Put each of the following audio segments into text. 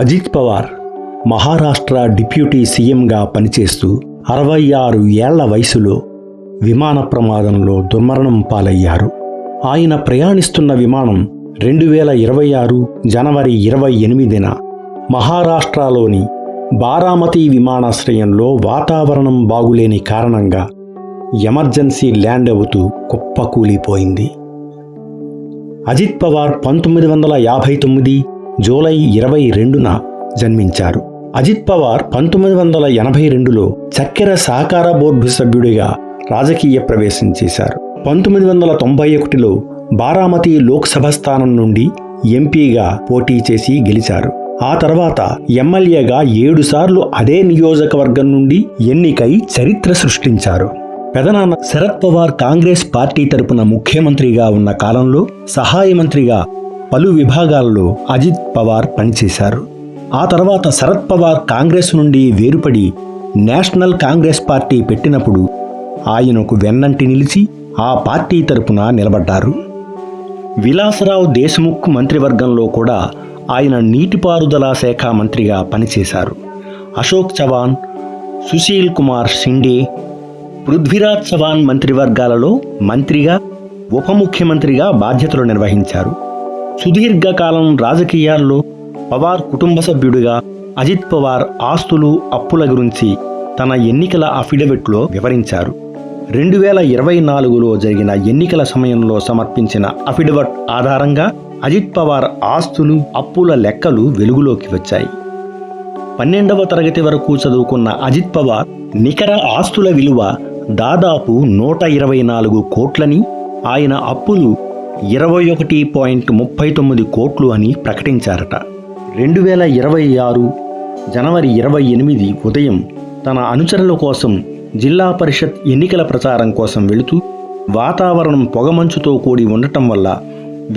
Ajit Pawar Maharashtra deputy సీఎంగా పనిచేస్తూ 66 ఏళ్ల వయసులో విమాన ప్రమాదంలో దుర్మరణం పాలయ్యారు. ఆయన ప్రయాణిస్తున్న విమానం 2026 జనవరి 28న మహారాష్ట్రలోని బారామతి విమానాశ్రయంలో వాతావరణం బాగులేని కారణంగా ఎమర్జెన్సీ ల్యాండ్ అవుతూ కుప్పకూలిపోయింది. అజిత్ పవార్ 1959 జూలై 22న జన్మించారు. అజిత్ పవార్ 1982లో చక్కెర సహకార బోర్డు సభ్యుడిగా రాజకీయ ప్రవేశం చేశారు. 1991లో బారామతి లోక్సభ స్థానం నుండి ఎంపీగా పోటీ చేసి గెలిచారు. ఆ తర్వాత ఎమ్మెల్యేగా 7 సార్లు అదే నియోజకవర్గం నుండి ఎన్నికై చరిత్ర సృష్టించారు. పెదనాన్న శరద్ పవార్ కాంగ్రెస్ పార్టీ తరపున ముఖ్యమంత్రిగా ఉన్న కాలంలో సహాయ మంత్రిగా పలు విభాగాల్లో అజిత్ పవార్ పనిచేశారు. ఆ తర్వాత శరద్ పవార్ కాంగ్రెస్ నుండి వేరుపడి నేషనల్ కాంగ్రెస్ పార్టీ పెట్టినప్పుడు ఆయనకు వెన్నంటి నిలిచి ఆ పార్టీ తరపున నిలబడ్డారు. విలాసరావు దేశ్ముఖ్ మంత్రివర్గంలో కూడా ఆయన నీటిపారుదల శాఖ మంత్రిగా పనిచేశారు. అశోక్ చవాన్, సుశీల్ కుమార్ షిండే, పృథ్వీరాజ్ చవాన్ మంత్రివర్గాలలో మంత్రిగా, ఉప ముఖ్యమంత్రిగా బాధ్యతలు నిర్వహించారు. సుదీర్ఘకాలం రాజకీయాల్లో పవార్ కుటుంబ సభ్యుడిగా అజిత్ పవార్ ఆస్తులు, అప్పుల గురించి తన ఎన్నికల అఫిడవిట్లో వివరించారు. 2024లో జరిగిన ఎన్నికల సమయంలో సమర్పించిన అఫిడవిట్ ఆధారంగా అజిత్ పవార్ ఆస్తులు, అప్పుల లెక్కలు వెలుగులోకి వచ్చాయి. 12వ తరగతి వరకు చదువుకున్న అజిత్ పవార్ నికర ఆస్తుల విలువ దాదాపు 124 కోట్లని, ఆయన అప్పులు 21.39 కోట్లు అని ప్రకటించారట. 2026 జనవరి 28 ఉదయం తన అనుచరుల కోసం జిల్లా పరిషత్ ఎన్నికల ప్రచారం కోసం వెళుతూ వాతావరణం పొగమంచుతో కూడి ఉండటం వల్ల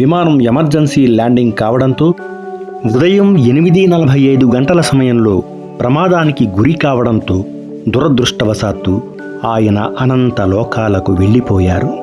విమానం ఎమర్జెన్సీ ల్యాండింగ్ కావడంతో ఉదయం 8:45 గంటల సమయంలో ప్రమాదానికి గురి కావడంతో దురదృష్టవశాత్తు ఆయన అనంత లోకాలకు వెళ్ళిపోయారు.